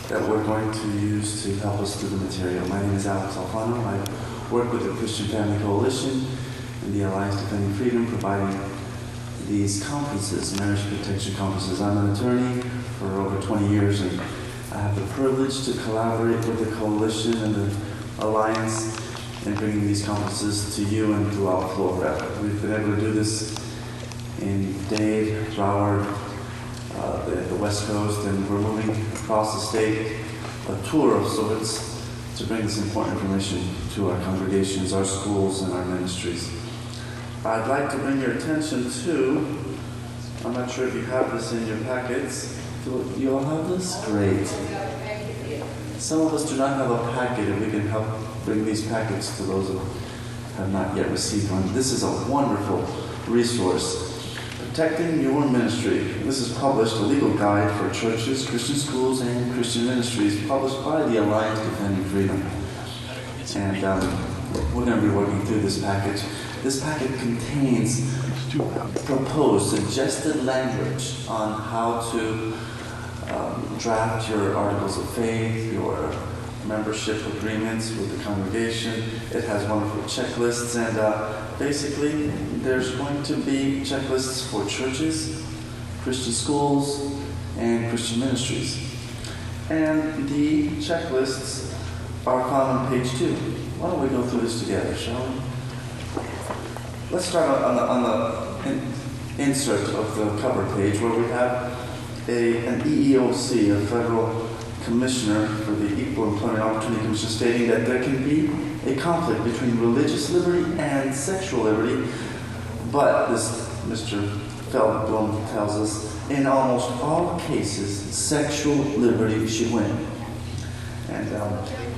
that we're going to use to help us through the material. My name is Alfano. I work with the Christian Family Coalition and the Alliance Defending Freedom, providing these conferences, marriage protection conferences. I'm an attorney for over 20 years, and I have the privilege to collaborate with the coalition and the Alliance in bringing these conferences to you and throughout Florida. We've been able to do this in Dade, Broward, the West Coast, and we're moving across the state, a tour of sorts, to bring this important information to our congregations, our schools, and our ministries. I'd like to bring your attention to, I'm not sure if you have this in your packets. Do you all have this? Great. Some of us do not have a packet, and we can help bring these packets to those who have not yet received one. This is a wonderful resource. Protecting Your Ministry. This is published, a legal guide for churches, Christian schools, and Christian ministries, published by the Alliance Defending Freedom. And we're going to be working through this package. This packet contains proposed, suggested language on how to draft your articles of faith, your membership agreements with the congregation. It has wonderful checklists, and basically there's going to be checklists for churches, Christian schools, and Christian ministries. And the checklists are found on page 2. Why don't we go through this together, shall we? Let's start on the insert of the cover page, where we have an EEOC, a federal commissioner for the Equal Employment Opportunity Commission, stating that there can be a conflict between religious liberty and sexual liberty, but this Mr. Feldblum tells us, in almost all cases, sexual liberty should win. And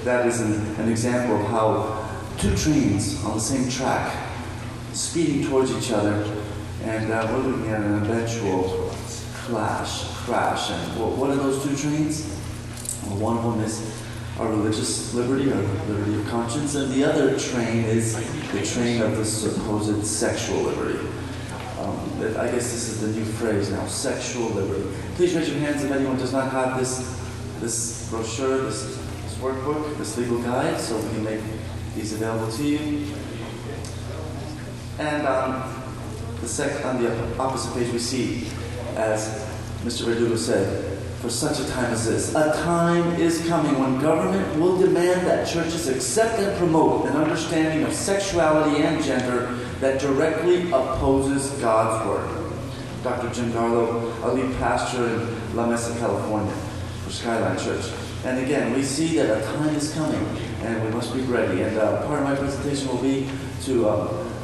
that is an example of how two trains on the same track, speeding towards each other, and we're looking at an eventual crash. And what are those two trains? Well, one of them is our religious liberty, our liberty of conscience, and the other train is the train of the supposed sexual liberty. I guess this is the new phrase now, sexual liberty. Please raise your hands if anyone does not have this brochure, this workbook, this legal guide, so we can make these available to you. And on the opposite page we see, as Mr. Verdugo said, for such a time as this, a time is coming when government will demand that churches accept and promote an understanding of sexuality and gender that directly opposes God's Word. Dr. Jim Garlow, a lead pastor in La Mesa, California, for Skyline Church. And again, we see that a time is coming, and we must be ready. And part of my presentation will be to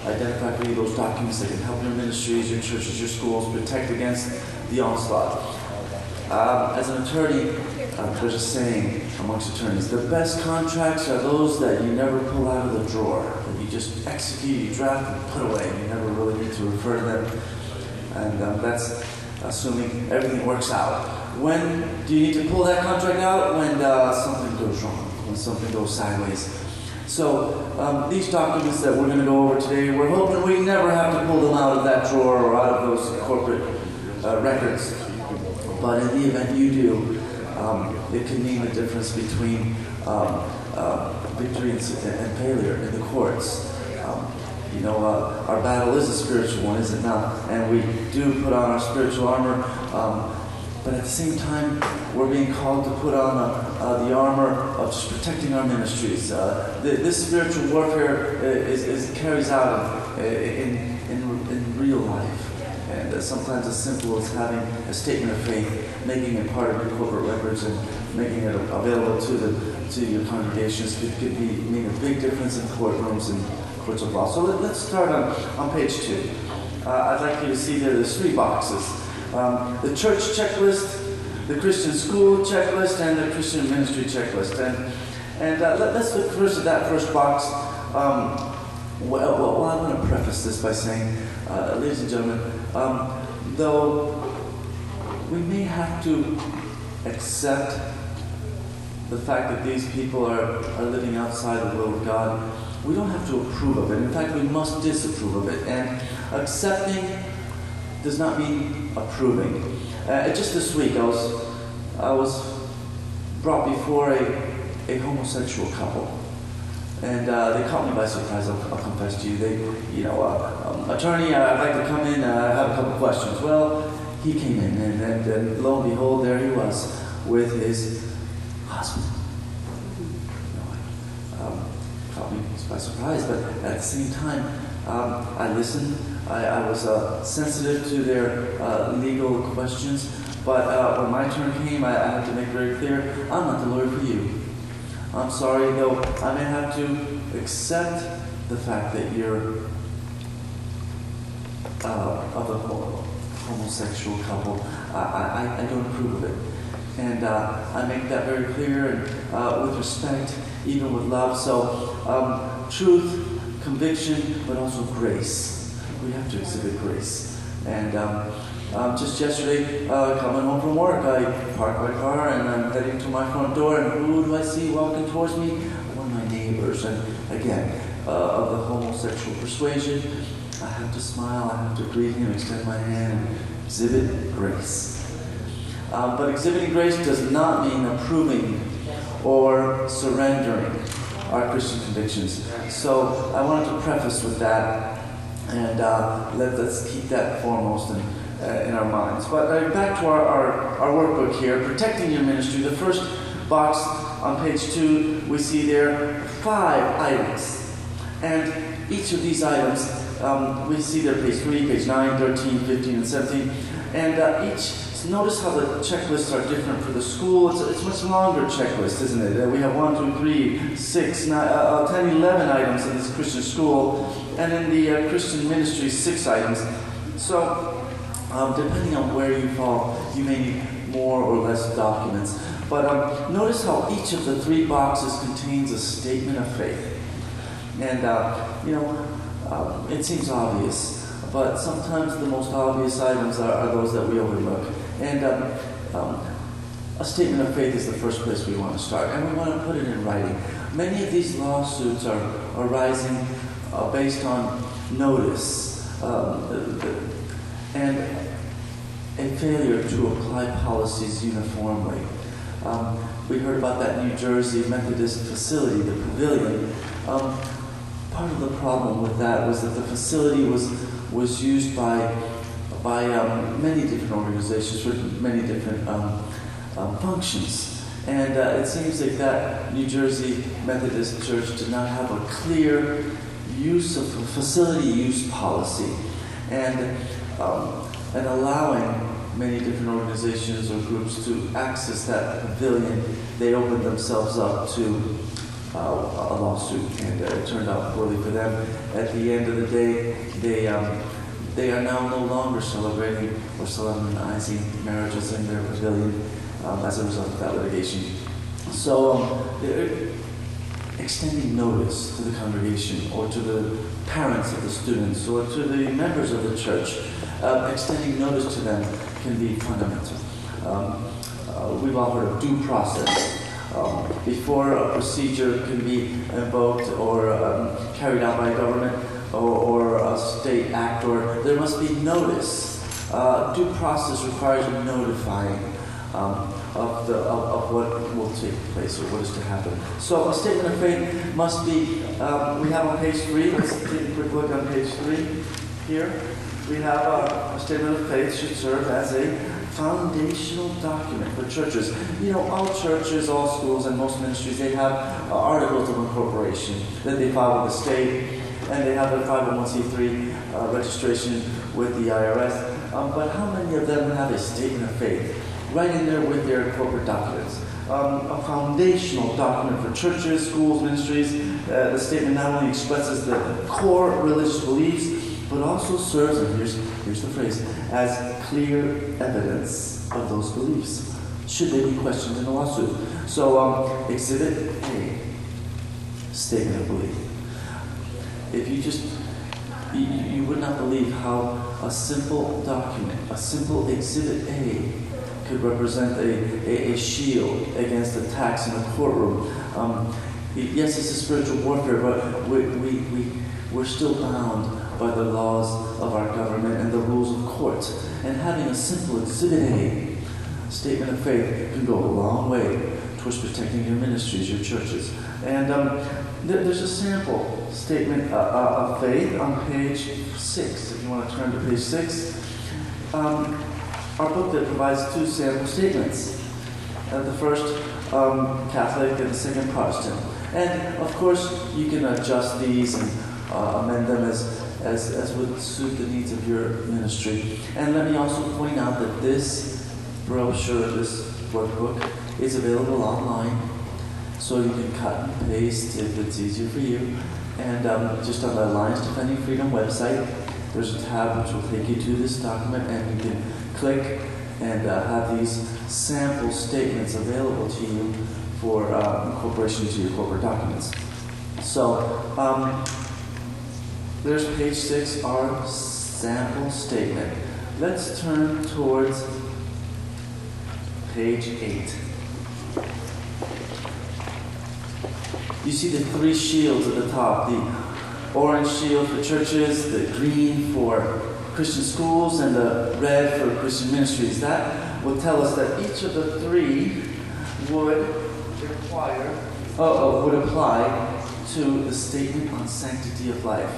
identify for you those documents that can help your ministries, your churches, your schools protect against the onslaught. As an attorney, there's a saying amongst attorneys, the best contracts are those that you never pull out of the drawer, that you just execute, you draft, and put away. You never really need to refer to them. And that's assuming everything works out. When do you need to pull that contract out? When something goes wrong, when something goes sideways. So these documents that we're going to go over today, we're hoping we never have to pull them out of that drawer or out of those corporate records. But in the event you do, it can mean the difference between victory and failure in the courts. Our battle is a spiritual one, is it not? And we do put on our spiritual armor, but at the same time, we're being called to put on the armor of just protecting our ministries. This spiritual warfare carries out in real life. And sometimes as simple as having a statement of faith, making it part of your corporate records and making it available to your congregations could mean a big difference in courtrooms and courts of law. So let's start on page 2. I'd like you to see there's 3 boxes. The church checklist, the Christian school checklist, and the Christian ministry checklist. And let's look first at that first box. Well, I want to preface this by saying, ladies and gentlemen, though we may have to accept the fact that these people are living outside the will of God, we don't have to approve of it. In fact, we must disapprove of it. And accepting does not mean approving. Just this week, I was brought before a homosexual couple. And they caught me by surprise, I'll confess to you. Attorney, I'd like to come in, I have a couple questions. Well, he came in, and lo and behold, there he was with his husband. Caught me by surprise, but at the same time, I listened. I was sensitive to their legal questions, but when my turn came, I had to make very clear, I'm not the lawyer for you. I'm sorry, though, I may have to accept the fact that you're of a homosexual couple. I don't approve of it. And I make that very clear, and with respect, even with love. So, truth, conviction, but also grace. We have to exhibit grace. And just yesterday, coming home from work, I parked my car and I'm heading to my front door, and who do I see walking towards me? One of my neighbors, and again, of the homosexual persuasion. I have to smile, I have to greet him, extend my hand, and exhibit grace. But exhibiting grace does not mean approving or surrendering our Christian convictions. So I wanted to preface with that, and let's keep that foremost in our minds. But back to our workbook here, Protecting Your Ministry. The first box on page 2, we see there 5 items. And each of these items, we see there page 3, page 9, 13, 15, and 17. And notice how the checklists are different for the school. It's a much longer checklist, isn't it? We have 1, 2, 3, 6, 9, 10, 11 items in this Christian school. And in the Christian ministry, 6 items. So, depending on where you fall, you may need more or less documents. But notice how each of the 3 boxes contains a statement of faith. And, it seems obvious, but sometimes the most obvious items are those that we overlook. And a statement of faith is the first place we want to start, and we want to put it in writing. Many of these lawsuits are arising based on notice and a failure to apply policies uniformly. We heard about that New Jersey Methodist facility, the Pavilion. Part of the problem with that was that the facility was used by many different organizations for many different functions. And it seems like that New Jersey Methodist Church did not have a clear use of facility use policy. And allowing many different organizations or groups to access that pavilion, they opened themselves up to a lawsuit, and it turned out poorly for them. At the end of the day, they are now no longer celebrating or solemnizing marriages in their pavilion as a result of that litigation. So, extending notice to the congregation or to the parents of the students or to the members of the church, extending notice to them can be fundamental. We've all heard of due process. Before a procedure can be invoked or carried out by government or a state actor, there must be notice. Due process requires notifying of what will take place or what is to happen. So a statement of faith must be, we have on page 3, let's take a quick look on page 3 here. We have a statement of faith should serve as a foundational document for churches. You know, all churches, all schools, and most ministries, they have articles of incorporation that they file with the state, and they have their 501c3 registration with the IRS. But how many of them have a statement of faith right in there with their corporate documents? A foundational document for churches, schools, ministries. The statement not only expresses the core religious beliefs, but also serves, and here's the phrase, as clear evidence of those beliefs, should they be questioned in a lawsuit. So, Exhibit A, statement of belief. If you would not believe how a simple document, a simple Exhibit A, could represent a shield against attacks in the courtroom. Yes, it's a spiritual warfare, but we're still bound by the laws of our government and the rules of court. And having a simple Exhibit A, statement of faith, can go a long way towards protecting your ministries, your churches. And there's a sample statement of faith on page 6. If you want to turn to page 6. Our booklet provides 2 sample statements. The first, Catholic, and the second, Protestant. And, of course, you can adjust these and amend them as would suit the needs of your ministry. And let me also point out that this brochure, this workbook, is available online, so you can cut and paste if it's easier for you. And just on the Alliance Defending Freedom website, there's a tab which will take you to this document, and you can click and have these sample statements available to you for incorporation into your corporate documents. So, there's page 6, our sample statement. Let's turn towards page 8. You see the 3 shields at the top. The orange shield for churches, the green for Christian schools, and the red for Christian ministries. That will tell us that each of the 3 would apply to the statement on sanctity of life.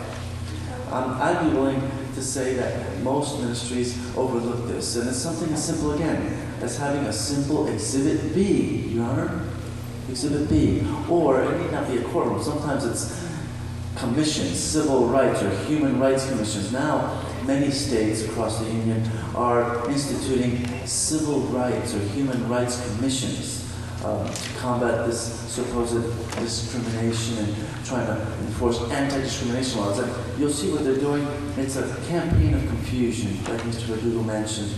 I'd be willing to say that most ministries overlook this, and it's something as simple again as having a simple Exhibit B, Your Honor. Exhibit B. Or it need not be a courtroom. Sometimes it's commissions, civil rights or human rights commissions. Now, many states across the Union are instituting civil rights or human rights commissions to combat this supposed discrimination and trying to enforce anti-discrimination laws. And you'll see what they're doing. It's a campaign of confusion, like Mr. Verdugo mentioned.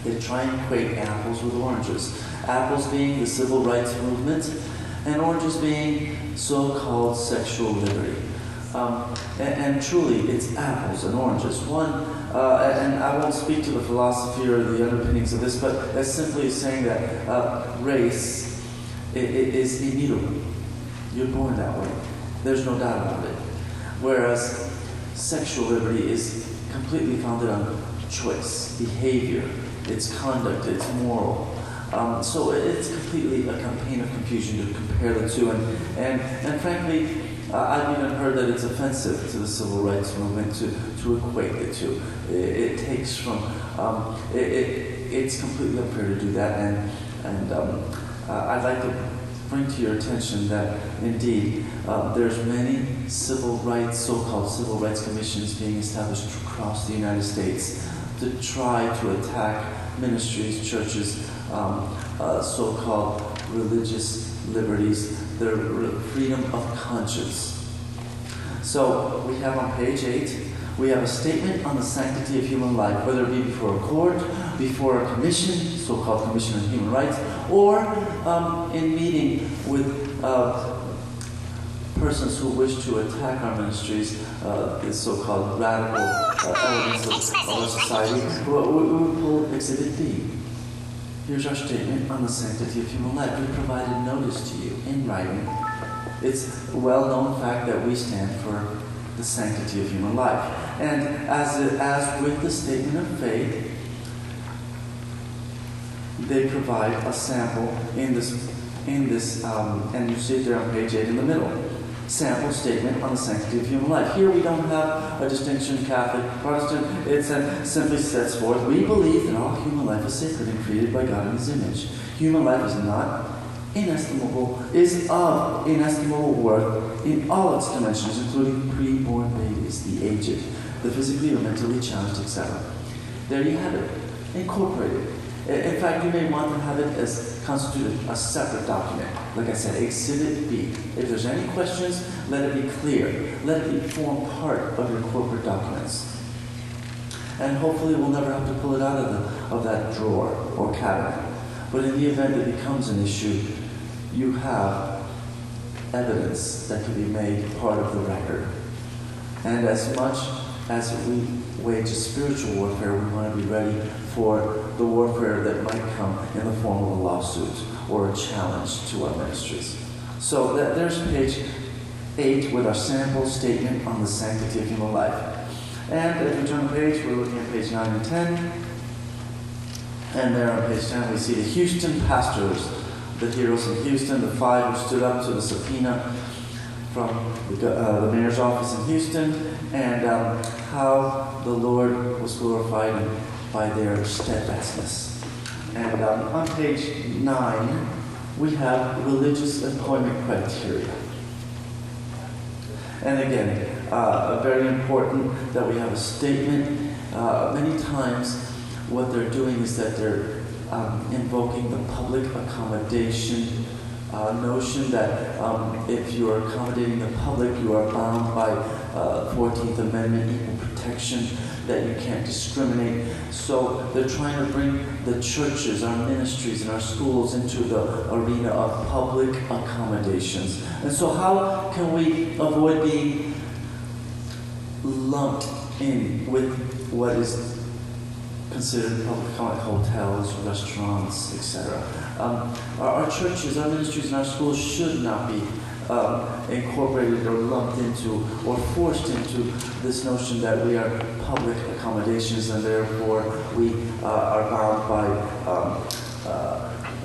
They try and equate apples with oranges. Apples being the civil rights movement, and oranges being so-called sexual liberty. And truly, it's apples and oranges. One, and I won't speak to the philosophy or the underpinnings of this, but as simply saying that race is immutable. You're born that way. There's no doubt about it. Whereas sexual liberty is completely founded on choice, behavior, its conduct, its moral. So it's completely a campaign of confusion to compare the two. And frankly, I've even heard that it's offensive to the civil rights movement to equate the two. It takes from, it's completely unfair to do that. And I'd like to bring to your attention that indeed there's many civil rights, so-called civil rights commissions being established across the United States to try to attack ministries, churches, so-called religious liberties, their freedom of conscience. So we have on page 8, we have a statement on the sanctity of human life, whether it be before a court, before a commission, so-called Commission on Human Rights, or in meeting with persons who wish to attack our ministries, the so-called radical elements of our society. We would pull Exhibit B. Here's our statement on the sanctity of human life. We provided notice to you in writing. It's a well-known fact that we stand for the sanctity of human life. And as with the statement of faith, they provide a sample in this, and you see it there on page 8 in the middle. Sample statement on the sanctity of human life. Here we don't have a distinction, Catholic, Protestant. It simply sets forth, we believe that all human life is sacred and created by God in His image. Human life is of inestimable worth in all its dimensions, including pre-born babies, the aged, the physically or mentally challenged, etc. There you have it, incorporated. In fact, you may want to have it as constituted a separate document. Like I said, Exhibit B. If there's any questions, let it be clear. Let it form part of your corporate documents. And hopefully we'll never have to pull it out of that drawer or cabinet. But in the event it becomes an issue, you have evidence that can be made part of the record. And as much as we wage a spiritual warfare, we want to be ready for the warfare that might come in the form of a lawsuit or a challenge to our ministries. So there's page 8 with our sample statement on the sanctity of human life. And if we turn the page, we're looking at page 9 and 10. And there on page 10 we see the Houston pastors the heroes in Houston, the 5 who stood up to the subpoena from the mayor's office in Houston, and how the Lord was glorified by their steadfastness. And on page 9, we have religious employment criteria. And again, very important that we have a statement. Many times what they're doing is that they're invoking the public accommodation notion that if you're accommodating the public, you are bound by 14th Amendment equal protection, that you can't discriminate. So they're trying to bring the churches, our ministries, and our schools into the arena of public accommodations. And so how can we avoid being lumped in with what is considered public hotels, restaurants, etc.? Our churches, our ministries, and our schools should not be incorporated or lumped into or forced into this notion that we are public accommodations and therefore we are bound by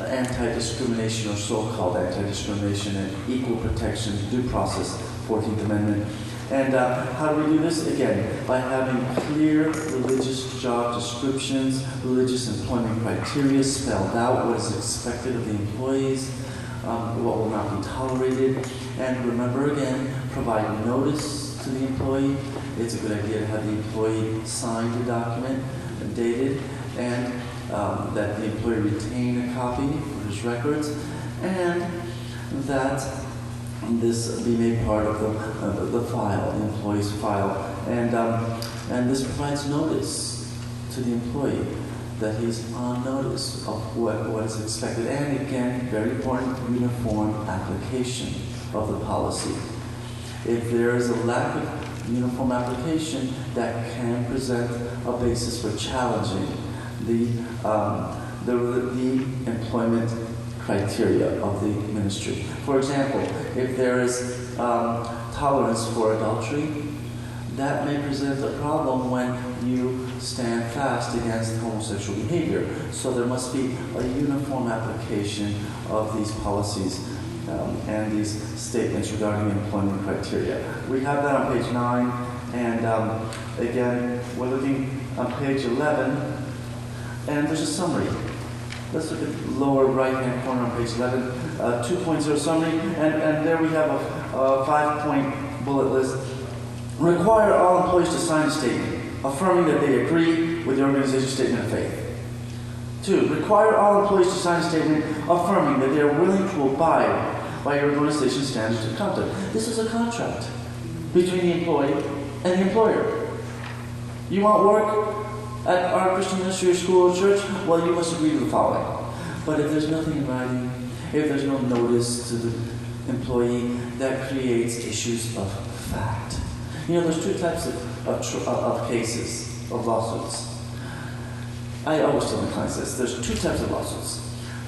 anti-discrimination or so-called anti-discrimination and equal protection, due process, 14th Amendment. And how do we do this? Again, by having clear religious job descriptions, religious employment criteria spelled out, what is expected of the employees, what will not be tolerated. And remember again, provide notice to the employee. It's a good idea to have the employee sign the document and dated, and that the employee retain a copy for his records, and that this be made part of the file, the employee's file. And this provides notice to the employee that he's on notice of what is expected. And again, very important, uniform application of the policy. If there is a lack of uniform application, that can present a basis for challenging the employment criteria of the ministry. For example, if there is tolerance for adultery, that may present a problem when you stand fast against homosexual behavior. So there must be a uniform application of these policies and these statements regarding employment criteria. We have that on page 9, and again, we're looking on page 11, and there's a summary. Let's look at the lower right-hand corner on page 11, 2.0 summary, and there we have a 5-point bullet list. Require all employees to sign a statement affirming that they agree with the organization's statement of faith. 2, require all employees to sign a statement affirming that they are willing to abide by your organization's standards of conduct. This is a contract between the employee and the employer. You want work at our Christian ministry or school or church? Well, you must agree to the following. But if there's nothing in writing, if there's no notice to the employee, that creates issues of fact. You know, there's 2 types of cases, of lawsuits. I always tell my clients this. There's 2 types of lawsuits.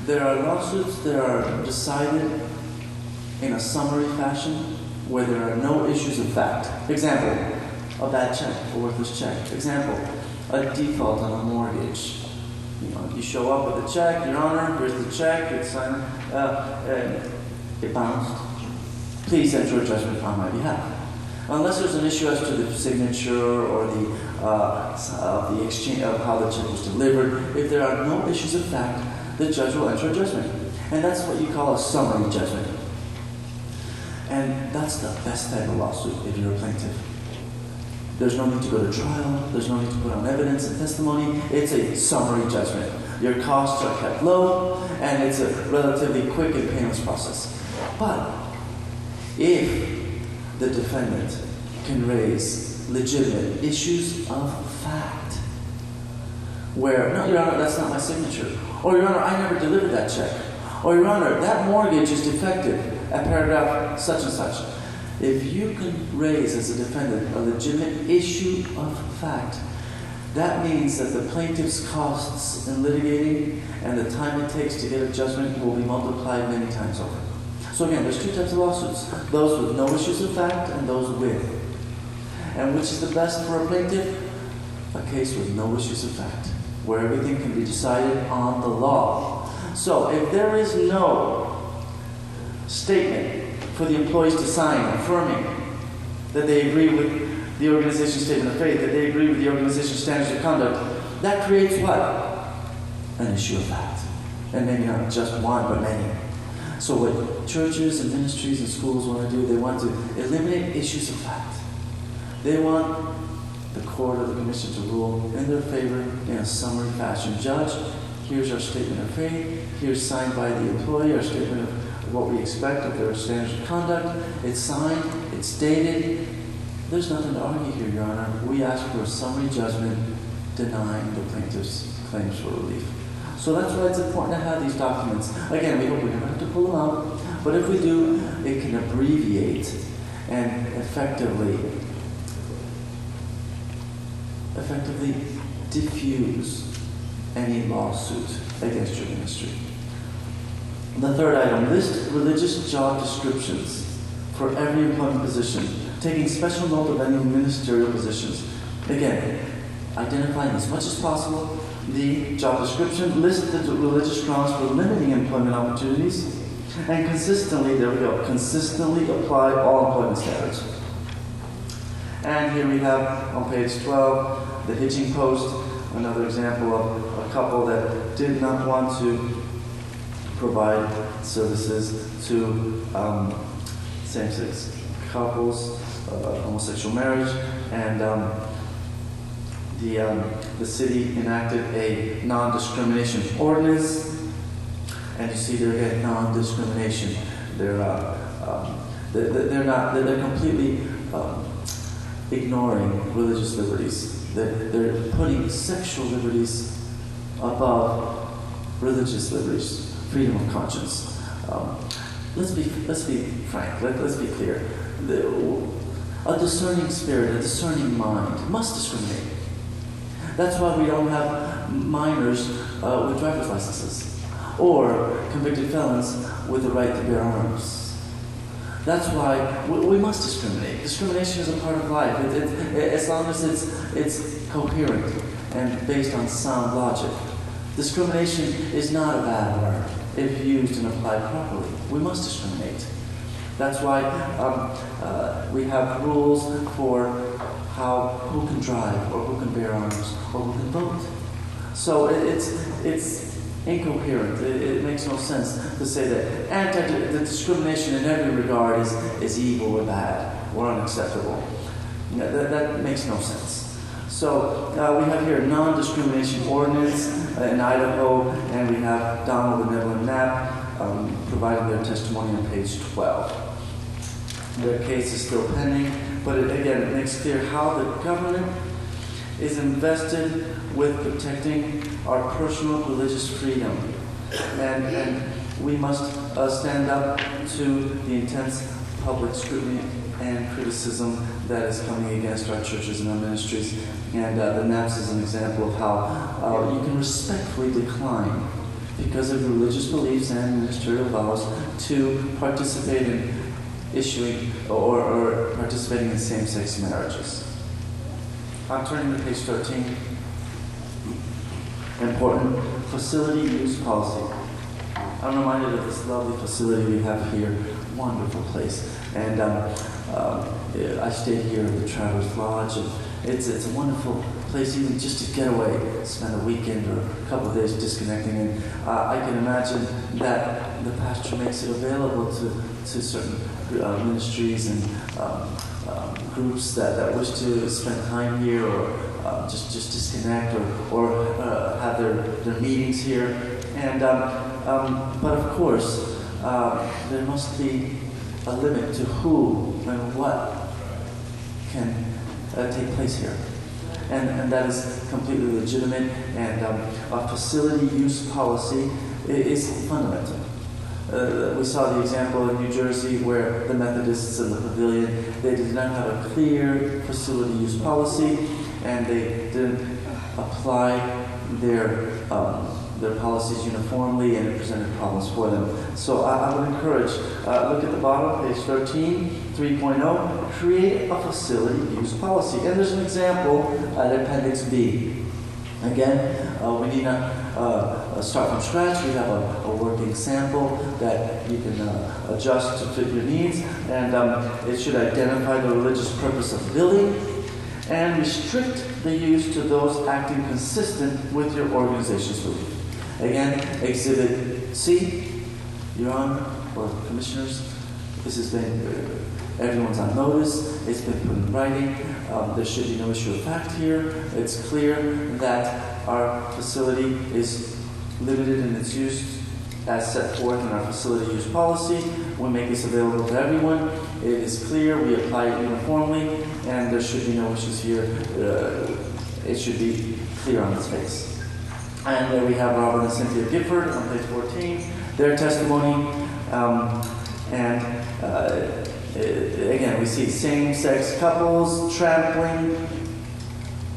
There are lawsuits that are decided in a summary fashion where there are no issues of fact. Example, a bad check, a worthless check. Example, a default on a mortgage. You know, you show up with a check, Your Honor, here's the check, it's signed, it bounced. Please enter a judgment on my behalf. Unless there's an issue as to the signature or the exchange of how the check was delivered, if there are no issues of fact, the judge will enter a judgment. And that's what you call a summary judgment. And that's the best type of lawsuit if you're a plaintiff. There's no need to go to trial. There's no need to put on evidence and testimony. It's a summary judgment. Your costs are kept low, and it's a relatively quick and painless process. But if the defendant can raise legitimate issues of fact, where, no, Your Honor, that's not my signature. Or, Your Honor, I never delivered that check. Or, Your Honor, that mortgage is defective at paragraph such and such. If you can raise as a defendant a legitimate issue of fact, that means that the plaintiff's costs in litigating and the time it takes to get a judgment will be multiplied many times over. So again, there's 2 types of lawsuits. Those with no issues of fact and those with. And which is the best for a plaintiff? A case with no issues of fact, where everything can be decided on the law. So if there is no statement for the employees to sign, affirming that they agree with the organization's statement of faith, that they agree with the organization's standards of conduct. That creates what? An issue of fact. And maybe not just one, but many. So what churches and ministries and schools want to do, they want to eliminate issues of fact. They want the court or the commission to rule in their favor in a summary fashion. Judge, here's our statement of faith. Here's signed by the employee, our statement of what we expect of their standards of conduct. It's signed, it's dated. There's nothing to argue here, Your Honor. We ask for a summary judgment denying the plaintiff's claims for relief. So that's why it's important to have these documents. Again, we hope we never have to pull them out, but if we do, it can abbreviate and effectively diffuse any lawsuit against your ministry. The third item, list religious job descriptions for every employment position, taking special note of any ministerial positions. Again, identifying as much as possible the job description, list the religious grounds for limiting employment opportunities, and consistently apply all employment standards. And here we have on page 12 the hitching post, another example of a couple that did not want to provide services to same-sex couples, homosexual marriage, and the city enacted a non-discrimination ordinance, and you see there again non-discrimination. They're completely ignoring religious liberties. They're putting sexual liberties above religious liberties, freedom of conscience. Let's be frank. Let's be clear. A discerning spirit, a discerning mind must discriminate. That's why we don't have minors with driver's licenses or convicted felons with the right to bear arms. That's why we must discriminate. Discrimination is a part of life, as long as it's coherent and based on sound logic. Discrimination is not a bad word if used and applied properly. We must discriminate. That's why we have rules for who can drive, or who can bear arms, or who can vote. So it's incoherent. It makes no sense to say that the discrimination in every regard is evil or bad or unacceptable. That makes no sense. So we have here a non-discrimination ordinance in Idaho, and we have Donald and Evelyn Knapp providing their testimony on page 12. Their case is still pending, but it makes clear how the government is invested with protecting our personal religious freedom. And we must stand up to the intense public scrutiny and criticism that is coming against our churches and our ministries. And the NAPS is an example of how you can respectfully decline, because of religious beliefs and ministerial vows, to participate in issuing or participating in same-sex marriages. I'm turning to page 13. Important facility use policy. I'm reminded of this lovely facility we have here. Wonderful place. And I stayed here at the Travelers Lodge, and it's a wonderful place even just to get away, spend a weekend or a couple of days disconnecting. And I can imagine that the pastor makes it available to certain ministries and groups that wish to spend time here, or just disconnect, or have their meetings here. And but of course, there must be a limit to who and what can take place here. And that is completely legitimate, and a facility use policy is fundamental. We saw the example in New Jersey where the Methodists in the pavilion, they did not have a clear facility use policy, and they didn't apply their policies uniformly, and it presented problems for them. So I would encourage, look at the bottom, page 13, 3.0, create a facility use policy. And there's an example at Appendix B. Again, we need not start from scratch. We have a working sample that you can adjust to fit your needs, and it should identify the religious purpose of the building and restrict the use to those acting consistent with your organization's belief. Again, Exhibit C, Your Honor, or Commissioners, this has been, everyone's on notice, it's been put in writing, there should be no issue of fact here. It's clear that our facility is limited in its use as set forth in our facility use policy. We make this available to everyone. It is clear, we apply it uniformly, and there should be no issues here. It should be clear on its face. And there we have Robert and Cynthia Gifford on page 14, their testimony. Again, we see same-sex couples trampling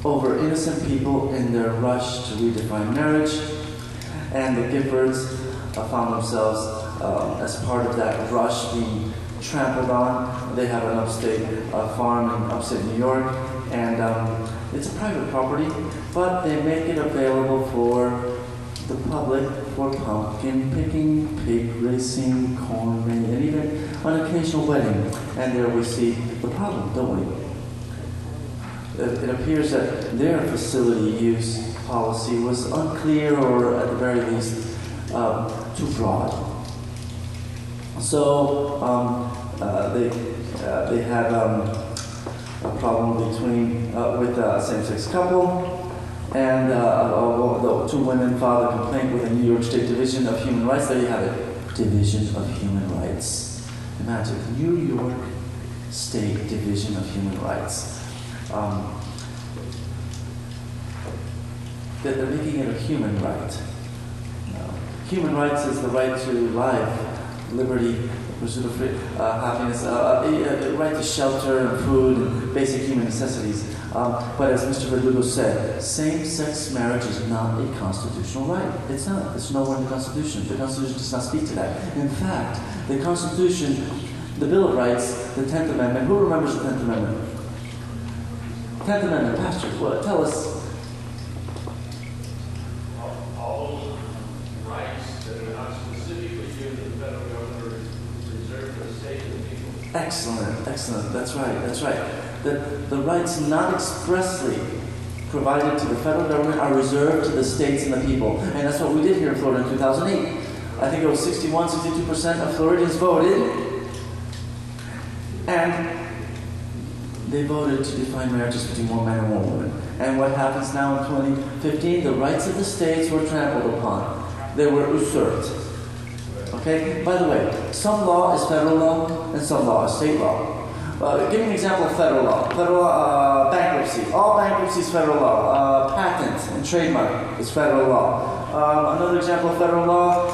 over innocent people in their rush to redefine marriage. And the Giffords found themselves, as part of that rush, being trampled on. They have an upstate farm in upstate New York, and it's a private property, but they make it available for the public for pumpkin picking, pig racing, corn making, and even an occasional wedding. And there we see the problem, don't we? It appears that their facility use policy was unclear, or at the very least, too broad. So they had a problem with a same-sex couple. And the two women filed a complaint with the New York State Division of Human Rights. There you have it, Division of Human Rights. Imagine, New York State Division of Human Rights. That they're making it a human right. Human rights is the right to life, liberty, pursuit of happiness, right to shelter and food and basic human necessities. But as Mr. Verdugo said, same-sex marriage is not a constitutional right. It's not. It's nowhere in the Constitution. The Constitution does not speak to that. In fact, the Constitution, the Bill of Rights, the 10th Amendment, who remembers the 10th Amendment? 10th Amendment, Pastor, tell us. All rights that are not specifically given to the federal government are reserved for the state and the people. Excellent. That's right. The rights not expressly provided to the federal government are reserved to the states and the people. And that's what we did here in Florida in 2008. I think it was 62% of Floridians voted. And they voted to define marriages between one man and one woman. And what happens now in 2015? The rights of the states were trampled upon. They were usurped. Okay? By the way, some law is federal law and some law is state law. Give me an example of federal law. Federal law, bankruptcy. All bankruptcy is federal law. Patent and trademark is federal law. Another example of federal law,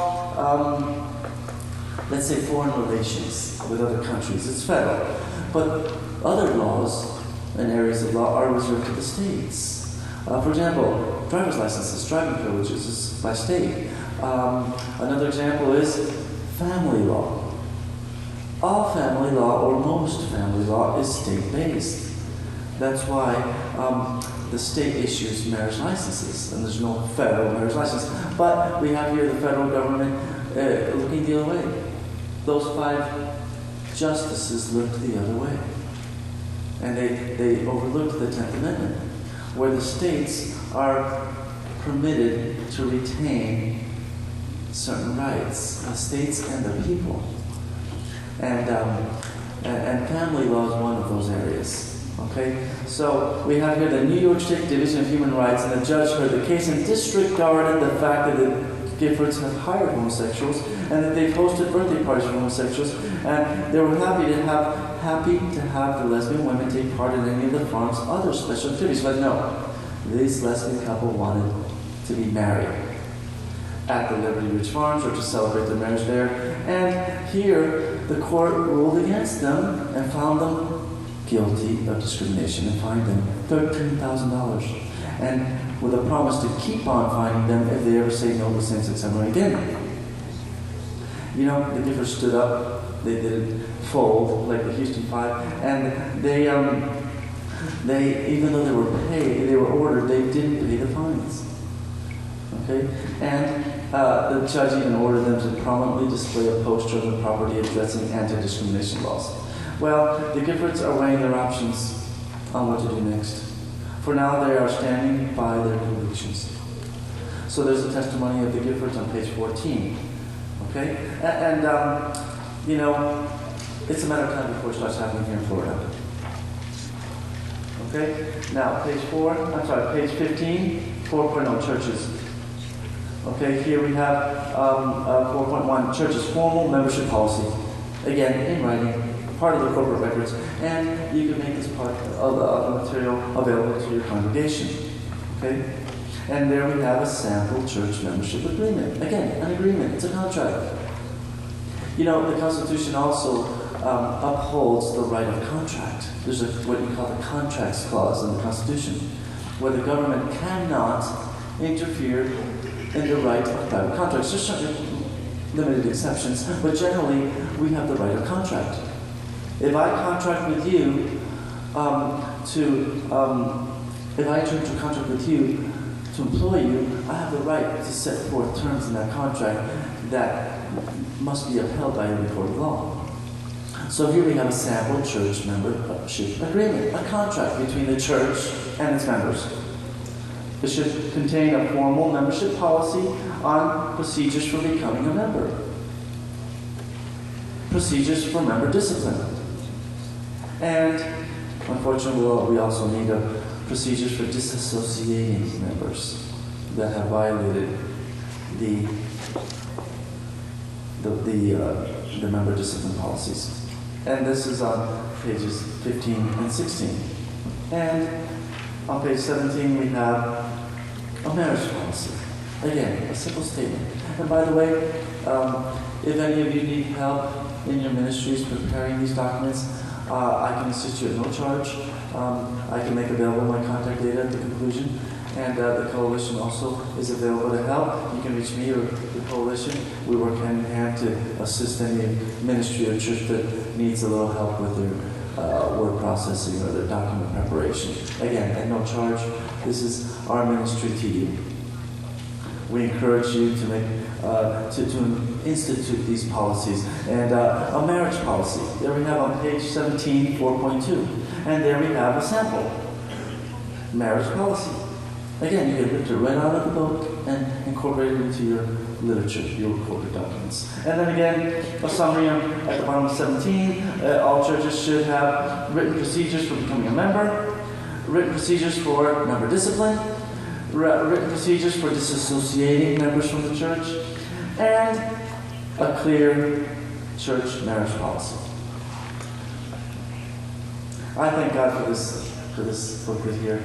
let's say foreign relations with other countries. It's federal. But other laws and areas of law are reserved to the states. For example, driver's licenses, driving privileges is by state. Another example is family law. All family law, or most family law, is state-based. That's why the state issues marriage licenses, and there's no federal marriage license. But we have here the federal government looking the other way. Those 5 justices looked the other way. And they overlooked the 10th Amendment, where the states are permitted to retain certain rights, the states and the people. And family law is one of those areas. Okay? So we have here the New York State Division of Human Rights, and the judge heard the case and disregarded the fact that the Giffords have hired homosexuals and that they've hosted birthday parties for homosexuals, and they were happy to have the lesbian women take part in any of the farm's other special activities. But no, this lesbian couple wanted to be married at the Liberty Ridge Farms or to celebrate their marriage there. And here, the court ruled against them and found them guilty of discrimination and fined them $13,000. And with a promise to keep on fining them if they ever say no to same-sex marriage again. You know, the Giffords stood up, they didn't fold like the Houston Five, and they even though they were ordered, they didn't pay the fines. Okay? And The judge even ordered them to prominently display a poster on the property addressing anti-discrimination laws. Well, the Giffords are weighing their options on what to do next. For now, they are standing by their convictions. So there's a testimony of the Giffords on page 14. Okay? And you know, it's a matter of time before it starts happening here in Florida. Okay? Now, page 15, 4.0 churches. Okay, here we have 4.1 churches' formal membership policy. Again, in writing, part of the corporate records, and you can make this part of the material available to your congregation. Okay? And there we have a sample church membership agreement. Again, an agreement, it's a contract. You know, the Constitution also upholds the right of contract. There's what you call the contracts clause in the Constitution, where the government cannot interfere in the right of private contracts. There's certain limited exceptions, but generally we have the right of contract. If I contract with you if I enter into a contract with you to employ you, I have the right to set forth terms in that contract that must be upheld by every court of law. So here we have a sample church membership agreement, a contract between the church and its members. It should contain a formal membership policy on procedures for becoming a member, procedures for member discipline, and unfortunately we also need procedures for disassociating members that have violated the member discipline policies. And this is on pages 15 and 16. And on page 17 we have a marriage policy. Again, a simple statement. And by the way, if any of you need help in your ministries preparing these documents, I can assist you at no charge. I can make available my contact data at the conclusion. And the coalition also is available to help. You can reach me or the coalition. We work hand in hand to assist any ministry or church that needs a little help with their word processing or their document preparation. Again, at no charge. This is our ministry to you. We encourage you to make to institute these policies. And a marriage policy. There we have on page 17, 4.2. And there we have a sample marriage policy. Again, you can rip it right out of the book and incorporate it into your literature, your corporate documents. And then again, a summary at the bottom of 17. All churches should have written procedures for becoming a member, written procedures for member discipline, written procedures for disassociating members from the church, and a clear church marriage policy. I thank God for this booklet here.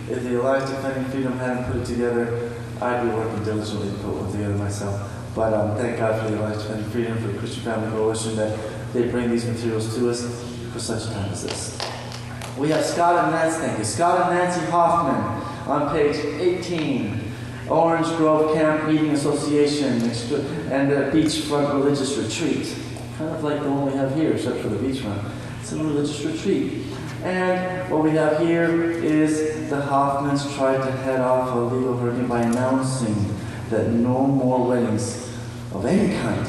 If the Alliance Defending Freedom hadn't put it together, I'd be working diligently to put one together myself. But thank God for the Alliance Defending Freedom, for the Christian Family Coalition, that they bring these materials to us for such a time as this. We have Scott and Nancy Hoffman on page 18. Orange Grove Camp Meeting Association and the Beachfront Religious Retreat. Kind of like the one we have here, except for the beachfront. It's a religious retreat. And what we have here is the Hoffmans tried to head off a legal hurricane by announcing that no more weddings of any kind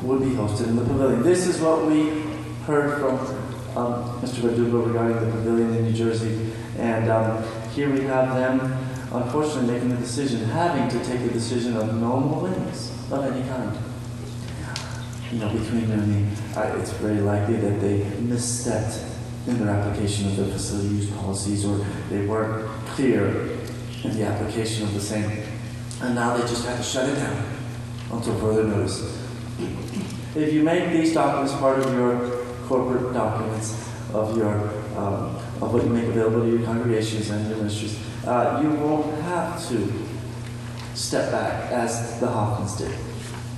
would be hosted in the pavilion. This is what we heard from Mr. Verdugo regarding the pavilion in New Jersey. And here we have them, unfortunately, making the decision, having to take the decision of no more weddings of any kind. You know, between you and me, it's very likely that they misstepped in their application of the facility use policies, or they weren't clear in the application of the same. And now they just have to shut it down until further notice. If you make these documents part of your corporate documents, of what you make available to your congregations and your ministries, you won't have to step back as the Hoffmans did.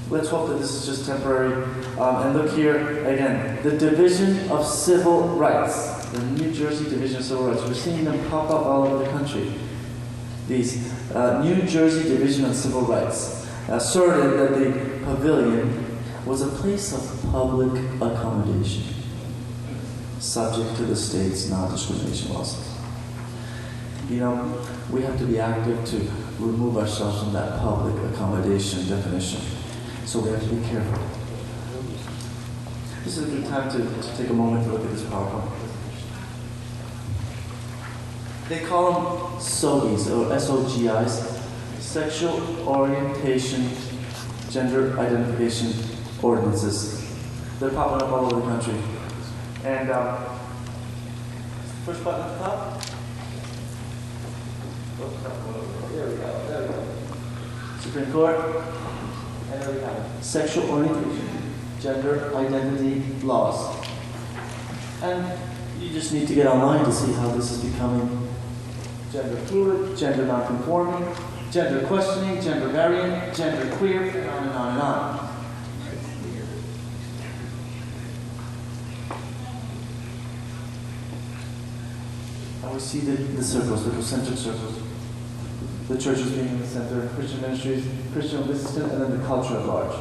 Let's hope that this is just temporary. And look here, again, the Division of Civil Rights. The New Jersey Division of Civil Rights. We're seeing them pop up all over the country. These New Jersey Division of Civil Rights asserted that the pavilion was a place of public accommodation, subject to the state's non-discrimination laws. We have to be active to remove ourselves from that public accommodation definition. So we have to be careful. This is a good time to take a moment to look at this PowerPoint. They call them SOGIs, or SOGIs, Sexual Orientation, Gender Identification Ordinances. They're popping up all over the country. And first button at the top. There we go. Supreme Court. And there we have it. Sexual orientation, gender identity laws. And you just need to get online to see how this is becoming gender fluid, gender non-conforming, gender questioning, gender variant, gender queer, and on and on and on. And we see the circles, the concentric circles. The churches being in the center, Christian ministries, Christian business, and then the culture at large.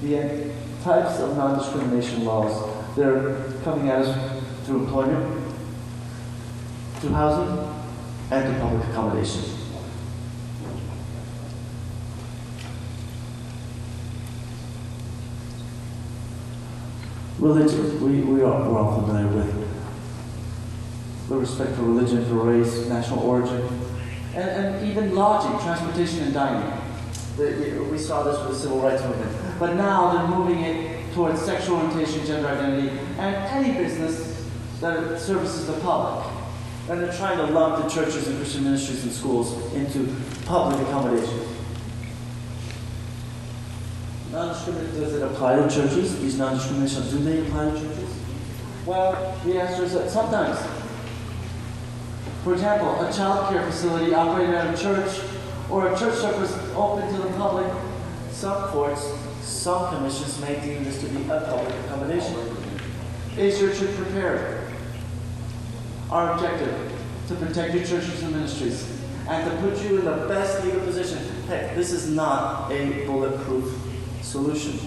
The types of non-discrimination laws, they're coming at us through employment, through housing, and through public accommodation. Religion, we're all familiar with the respect for religion, for race, national origin, and even lodging, transportation, and dining. We saw this with the civil rights movement. But now they're moving it towards sexual orientation, gender identity, and any business that services the public. And they're trying to lump the churches and Christian ministries and schools into public accommodation. Non-discrimination, does it apply to churches? These non-discriminations, do they apply to churches? Well, the answer is that sometimes. For example, a child care facility operated at a church or a church service open to the public, some courts, some commissions may deem this to be a public accommodation. Is your church prepared? Our objective, to protect your churches and ministries and to put you in the best legal position. Hey, this is not a bulletproof solution.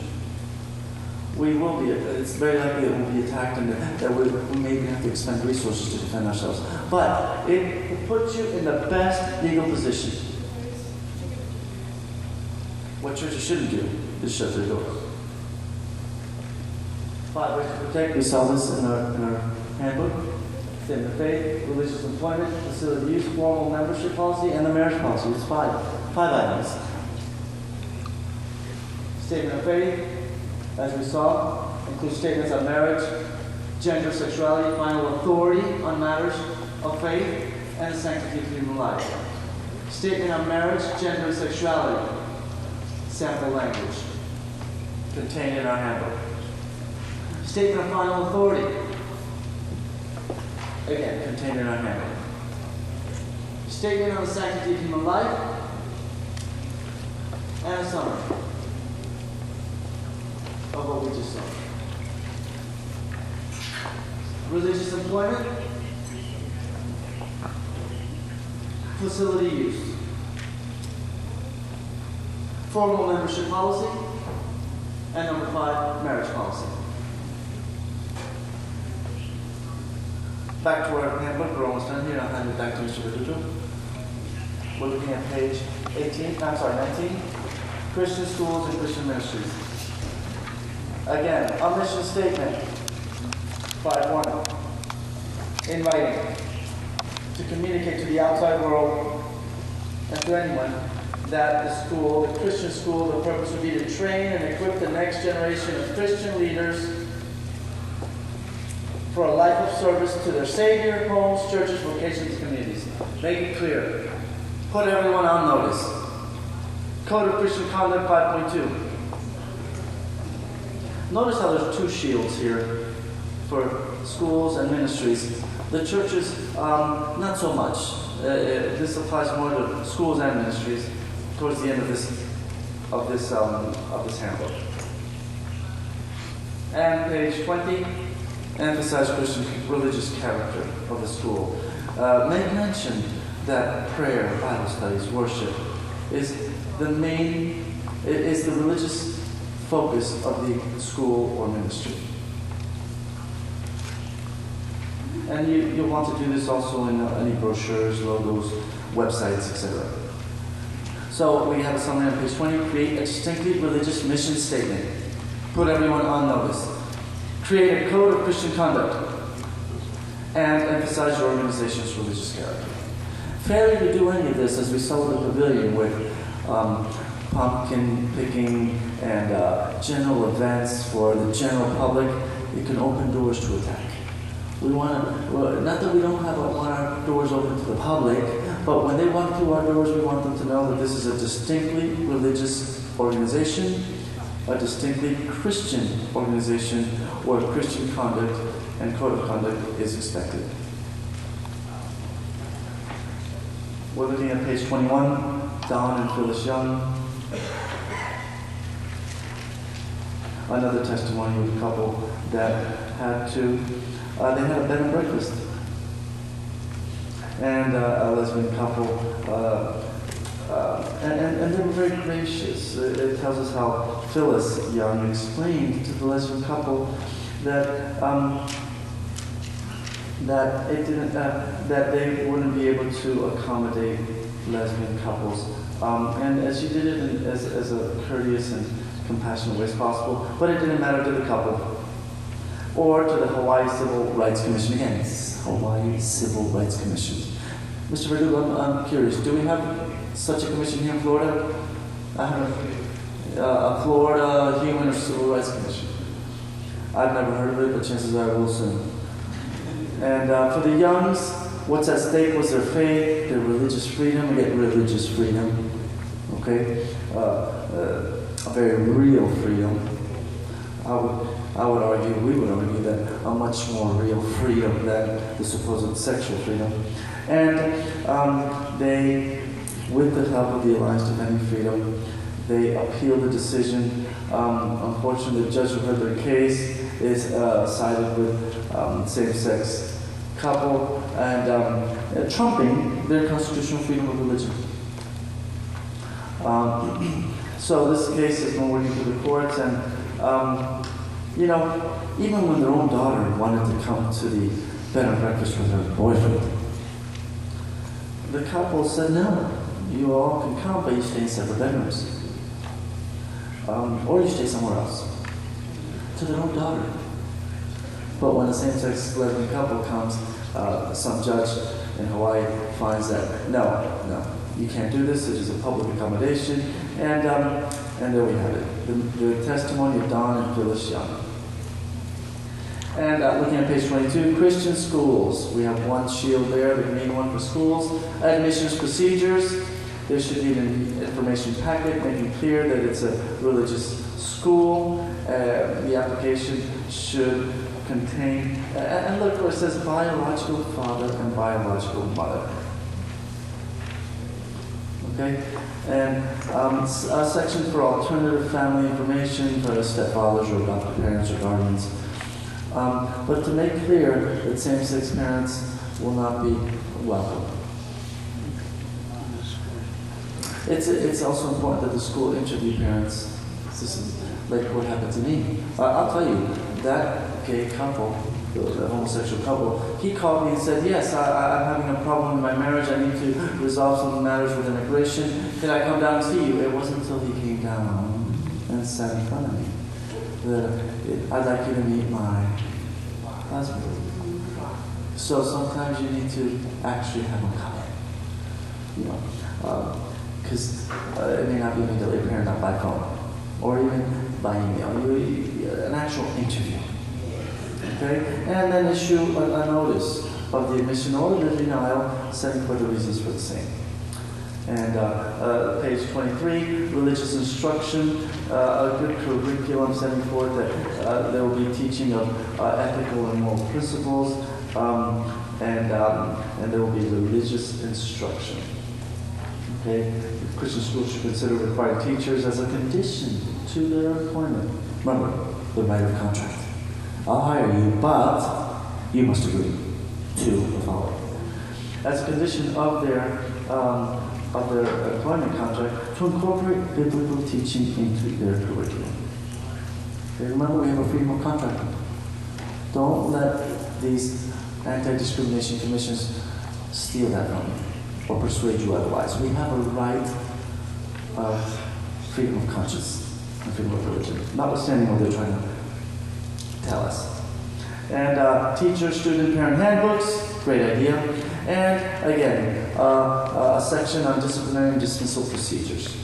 We will be, it's very likely that we'll be attacked and that we may have to expend resources to defend ourselves. But it puts you in the best legal position. What churches shouldn't do is shut their doors. 5 ways to protect. We saw this in our handbook. Statement of faith, religious employment, facility use, formal membership policy, and the marriage policy. It's 5 items. Statement of faith, as we saw, includes statements on marriage, gender, sexuality, final authority on matters of faith, and the sanctity of human life. Statement on marriage, gender, and sexuality. Sample language contained in our handbook. Statement of final authority. Again, contained in our handbook. Statement on the sanctity of human life. And a summary of what we just saw. Religious employment. Facility use. Formal membership policy. And number 5, marriage policy. Back to our handbook, we're almost done here. I'll hand it back to Mr. Viduto. We're looking at page 19, Christian schools and Christian ministries. Again, a mission statement, 5.1. In writing, to communicate to the outside world and to anyone that the school, the Christian school, the purpose would be to train and equip the next generation of Christian leaders for a life of service to their Savior, homes, churches, vocations, communities. Make it clear. Put everyone on notice. Code of Christian Conduct 5.2. Notice how there's 2 shields here for schools and ministries. The churches, not so much. This applies more to schools and ministries towards the end of this handbook. And page 20. Emphasize Christian religious character of the school. Make mention that prayer, Bible studies, worship is the religious focus of the school or ministry. And you'll want to do this also in any brochures, logos, websites, etc. So we have a summary on page 20. Create a distinctly religious mission statement. Put everyone on notice. Create a code of Christian conduct. And emphasize your organization's religious character. Failure to do any of this, as we saw in the pavilion with pumpkin picking and general events for the general public, it can open doors to attack. We want to, not that we don't want our doors open to the public, but when they walk through our doors, we want them to know that this is a distinctly religious organization, a distinctly Christian organization, where Christian conduct and code of conduct is expected. We're looking at page 21, Don and Phyllis Young. Another testimony of a couple that had to, they had a bed and breakfast. And a lesbian couple, and they were very gracious. It tells us how Phyllis Young explained to the lesbian couple that that they wouldn't be able to accommodate lesbian couples, and as she did it as a courteous and compassionate way as possible, but it didn't matter to the couple or to the Hawaii Civil Rights Commission. Again, it's Hawaii Civil Rights Commission. Mr. Verdugo, I'm curious, do we have such a commission here in Florida? I have a Florida Human or Civil Rights Commission. I've never heard of it, but chances are I will soon. And for the Youngs, what's at stake was their faith, their religious freedom. We get religious freedom, okay? A very real freedom. I would argue, we would argue that a much more real freedom than the supposed sexual freedom. And they, with the help of the Alliance Defending Freedom, they appealed the decision. Unfortunately, the judge who heard their case is sided with same-sex couple and trumping their constitutional freedom of religion. So this case has been working through the courts, and you know, even when their own daughter wanted to come to the bed and breakfast with her boyfriend, the couple said, no, you all can come, but you stay in separate bedrooms. Or you stay somewhere else. To their own daughter. But when a same-sex lesbian couple comes, some judge in Hawaii finds that, no, you can't do this, it is a public accommodation, and there we have it. The testimony of Don and Phyllis Young. And looking at page 22, Christian schools. We have one shield there, the main one for schools. Admissions procedures. There should be an information packet making clear that it's a religious school. The application should contain, and look where it says biological father and biological mother. Okay? And a section for alternative family information for stepfathers or adopted parents or guardians. But to make clear that same-sex parents will not be welcome. It's also important that the school interview parents. This is like what happened to me. I'll tell you, that gay couple, the homosexual couple, he called me and said, yes, I'm having a problem in my marriage. I need to resolve some matters with immigration. Can I come down and see you? It wasn't until he came down and sat in front of me that I'd like you to meet my husband. So sometimes you need to actually have him come in. You know, because it may not be immediately apparent, not by phone or even by email. An actual interview. Okay? And then issue a notice of the admission or the denial, setting forth the reasons for the same. And page 23, religious instruction, a good curriculum setting forth that there will be teaching of ethical and moral principles, and there will be religious instruction. Okay, Christian schools should consider requiring teachers as a condition to their employment. Remember, the right of contract. I'll hire you, but you must agree to the following. As a condition of their employment contract, to incorporate biblical teaching into their curriculum. Okay, remember, we have a freedom of contract. Don't let these anti-discrimination commissions steal that from you or persuade you otherwise. We have a right of freedom of conscience and freedom of religion, notwithstanding what they're trying to tell us. And teacher, student, parent handbooks, great idea. And again, a section on disciplinary and dismissal procedures.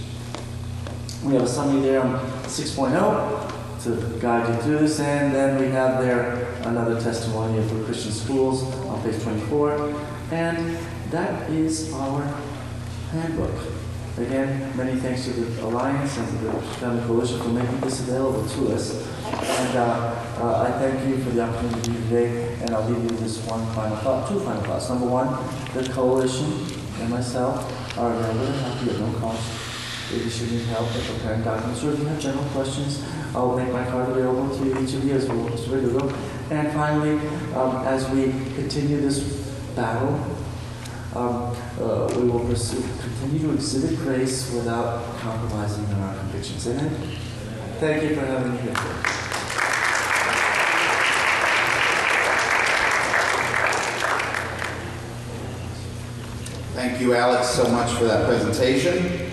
We have a summary there on 6.0 to guide you through this, and then we have there another testimony for Christian schools on page 24. And that is our handbook. Again, many thanks to the Alliance and the Family Coalition for making this available to us. And I thank you for the opportunity to be here today, and I'll leave you with this one final thought, two final thoughts. Number one, the Coalition and myself are available to help you at no cost. If you should need help with preparing documents, or if you have general questions, I'll make my card available to each of you as well as we go. And finally, as we continue this battle, we will continue to exhibit grace without compromising on our convictions. Amen? Thank you for having me here today. Thank you, Alex, so much for that presentation.